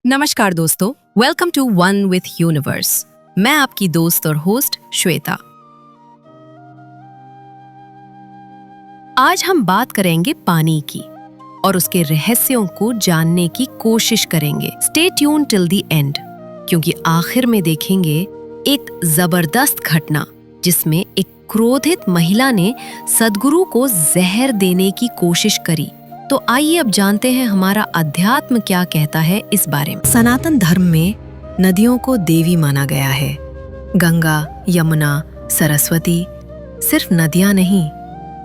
नमस्कार दोस्तों, welcome to one with universe. मैं आपकी दोस्त और होस्ट श्वेता। आज हम बात करेंगे पानी की और उसके रहस्यों को जानने की कोशिश करेंगे। Stay tune till the end, क्योंकि आखिर में देखेंगे एक जबरदस्त घटना जिसमें एक क्रोधित महिला ने सद्गुरु को जहर देने की कोशिश करी। तो आइए अब जानते हैं हमारा अध्यात्म क्या कहता है इस बारे में। सनातन धर्म में नदियों को देवी माना गया है। गंगा, यमुना, सरस्वती सिर्फ नदियां नहीं,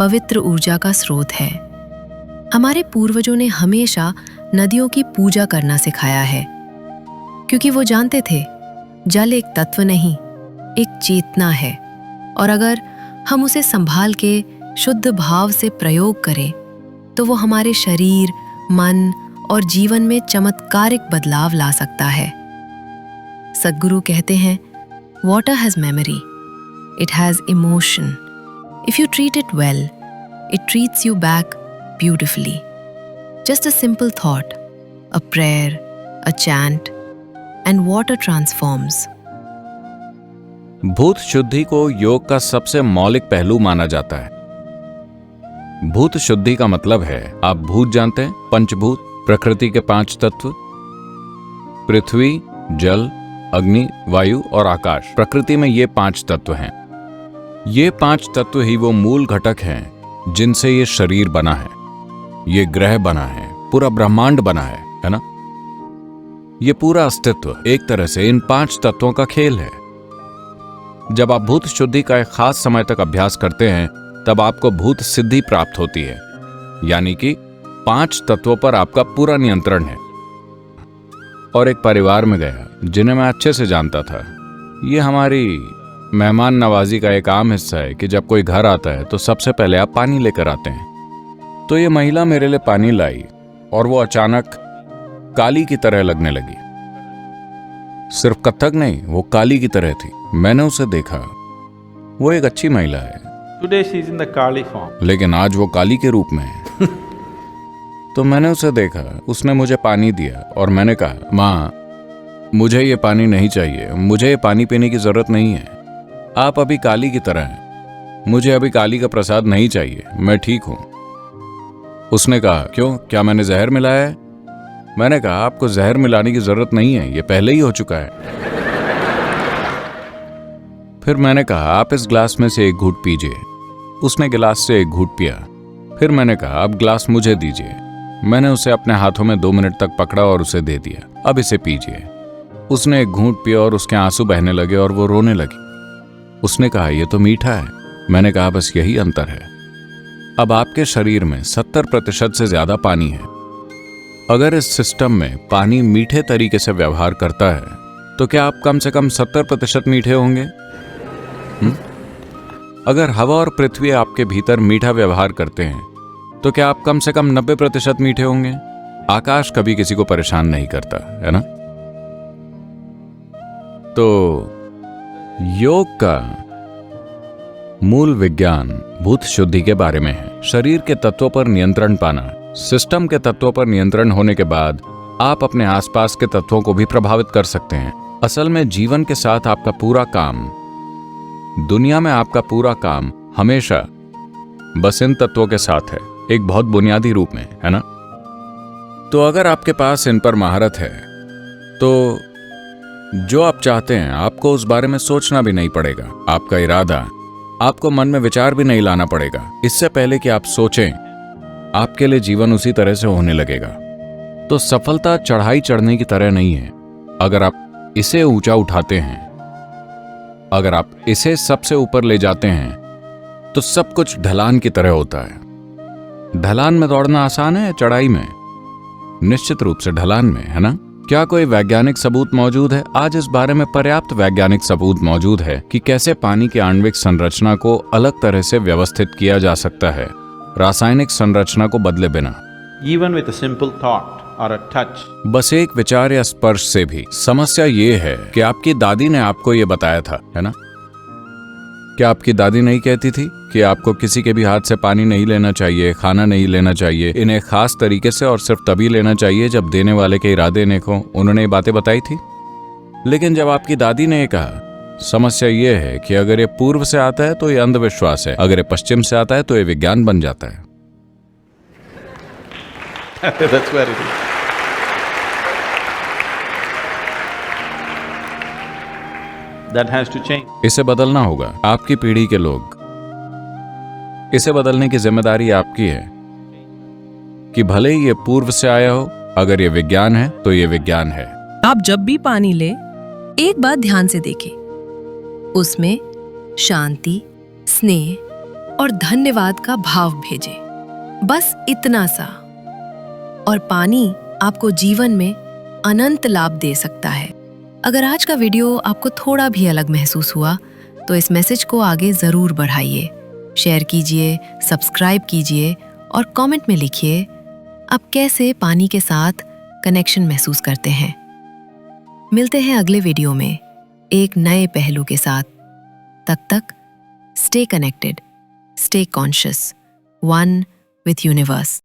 पवित्र ऊर्जा का स्रोत है। हमारे पूर्वजों ने हमेशा नदियों की पूजा करना सिखाया है, क्योंकि वो जानते थे जल एक तत्व नहीं, एक चेतना है, और अगर हम उसे संभाल के शुद्ध भाव से प्रयोग करें तो वो हमारे शरीर, मन और जीवन में चमत्कारिक बदलाव ला सकता है। सद्गुरु कहते हैं, water has memory, it has emotion, if you treat it well it treats you back beautifully. Just a simple thought, a prayer, a chant, and water transforms. भूत शुद्धि को योग का सबसे मौलिक पहलू माना जाता है। भूत शुद्धि का मतलब है, आप भूत जानते हैं, पंचभूत, प्रकृति के 5 तत्व, पृथ्वी, जल, अग्नि, वायु और आकाश। प्रकृति में ये 5 तत्व हैं। ये 5 तत्व ही वो मूल घटक हैं जिनसे ये शरीर बना है, ये ग्रह बना है, पूरा ब्रह्मांड बना है ना? ये पूरा अस्तित्व एक तरह से इन 5 तत्वों का खेल है। जब आप भूत शुद्धि का एक खास समय तक अभ्यास करते हैं तब आपको भूत सिद्धि प्राप्त होती है, यानी कि 5 तत्वों पर आपका पूरा नियंत्रण है। और एक परिवार में गया जिन्हें मैं अच्छे से जानता था। ये हमारी मेहमान नवाजी का एक आम हिस्सा है कि जब कोई घर आता है तो सबसे पहले आप पानी लेकर आते हैं। तो ये महिला मेरे लिए पानी लाई और वो अचानक काली की तरह लगने लगी। सिर्फ कथक नहीं, वो काली की तरह थी। मैंने उसे देखा, वो एक अच्छी महिला है। Today she is in the Kali form. लेकिन आज वो काली के रूप में है। तो मैंने उसे देखा, उसने मुझे पानी दिया और मैंने कहा, माँ, मुझे ये पानी नहीं चाहिए, मुझे ये पानी पीने की जरूरत नहीं है। आप अभी काली की तरह हैं, मुझे अभी काली का प्रसाद नहीं चाहिए, मैं ठीक हूं। उसने कहा, क्यों, क्या मैंने जहर मिलाया है? मैंने कहा, आपको जहर मिलाने की जरूरत नहीं है, ये पहले ही हो चुका है। फिर मैंने कहा, आप इस गिलास में से एक घूंट पीजिए। उसने गिलास से एक घूंट पिया। फिर मैंने कहा, अब गिलास मुझे दीजिए। मैंने उसे अपने हाथों में 2 मिनट तक पकड़ा और उसे दे दिया, अब इसे पीजिए। उसने एक घूंट पिया और उसके आंसू बहने लगे और वो रोने लगी। उसने कहा, यह तो मीठा है। मैंने कहा, बस यही अंतर है। अब आपके शरीर में 70% से ज्यादा पानी है। अगर इस सिस्टम में पानी मीठे तरीके से व्यवहार करता है तो क्या आप कम से कम 70% मीठे होंगे? अगर हवा और पृथ्वी आपके भीतर मीठा व्यवहार करते हैं तो क्या आप कम से कम 90% मीठे होंगे? आकाश कभी किसी को परेशान नहीं करता, है ना? तो योग का मूल विज्ञान भूत शुद्धि के बारे में है। शरीर के तत्वों पर नियंत्रण पाना। सिस्टम के तत्वों पर नियंत्रण होने के बाद आप अपने आसपास के तत्वों को भी प्रभावित कर सकते हैं। असल में जीवन के साथ आपका पूरा काम, दुनिया में आपका पूरा काम हमेशा बस इन तत्वों के साथ है, एक बहुत बुनियादी रूप में, है ना? तो अगर आपके पास इन पर महारत है तो जो आप चाहते हैं आपको उस बारे में सोचना भी नहीं पड़ेगा। आपका इरादा, आपको मन में विचार भी नहीं लाना पड़ेगा। इससे पहले कि आप सोचें, आपके लिए जीवन उसी तरह से होने लगेगा। तो सफलता चढ़ाई चढ़ने की तरह नहीं है। अगर आप इसे ऊंचा उठाते हैं, अगर आप इसे सबसे ऊपर ले जाते हैं तो सब कुछ ढलान की तरह होता है। ढलान में दौड़ना आसान है, चढ़ाई में? निश्चित रूप से ढलान में, है ना? क्या कोई वैज्ञानिक सबूत मौजूद है? आज इस बारे में पर्याप्त वैज्ञानिक सबूत मौजूद है कि कैसे पानी की आणविक संरचना को अलग तरह से व्यवस्थित किया जा सकता है, रासायनिक संरचना को बदले बिना। Even with a simple thought or a touch. बस एक विचार या स्पर्श से भी। समस्या ये है कि आपकी दादी ने आपको ये बताया था, है ना, क्या आपकी दादी नहीं कहती थी कि आपको किसी के भी हाथ से पानी नहीं लेना चाहिए, खाना नहीं लेना चाहिए, इन्हें खास तरीके से और सिर्फ तभी लेना चाहिए जब देने वाले के इरादे नेक हों? उन्होंने ये बातें बताई थी। लेकिन जब आपकी दादी ने ये कहा, समस्या ये है कि अगर ये पूर्व से आता है तो ये अंधविश्वास है, अगर ये पश्चिम से आता है तो ये विज्ञान बन जाता है। That's where it is. That has to change. इसे बदलना होगा। आपकी पीढ़ी के लोग, इसे बदलने की जिम्मेदारी आपकी है कि भले ही ये पूर्व से आया हो, अगर ये विज्ञान है तो ये विज्ञान है। आप जब भी पानी ले, एक बात ध्यान से देखें, उसमें शांति, स्नेह और धन्यवाद का भाव भेजें। बस इतना सा, और पानी आपको जीवन में अनंत लाभ दे सकता है। अगर आज का वीडियो आपको थोड़ा भी अलग महसूस हुआ तो इस मैसेज को आगे जरूर बढ़ाइए, शेयर कीजिए, सब्सक्राइब कीजिए और कमेंट में लिखिए आप कैसे पानी के साथ कनेक्शन महसूस करते हैं। मिलते हैं अगले वीडियो में एक नए पहलू के साथ। तब तक stay connected, stay conscious, one with universe.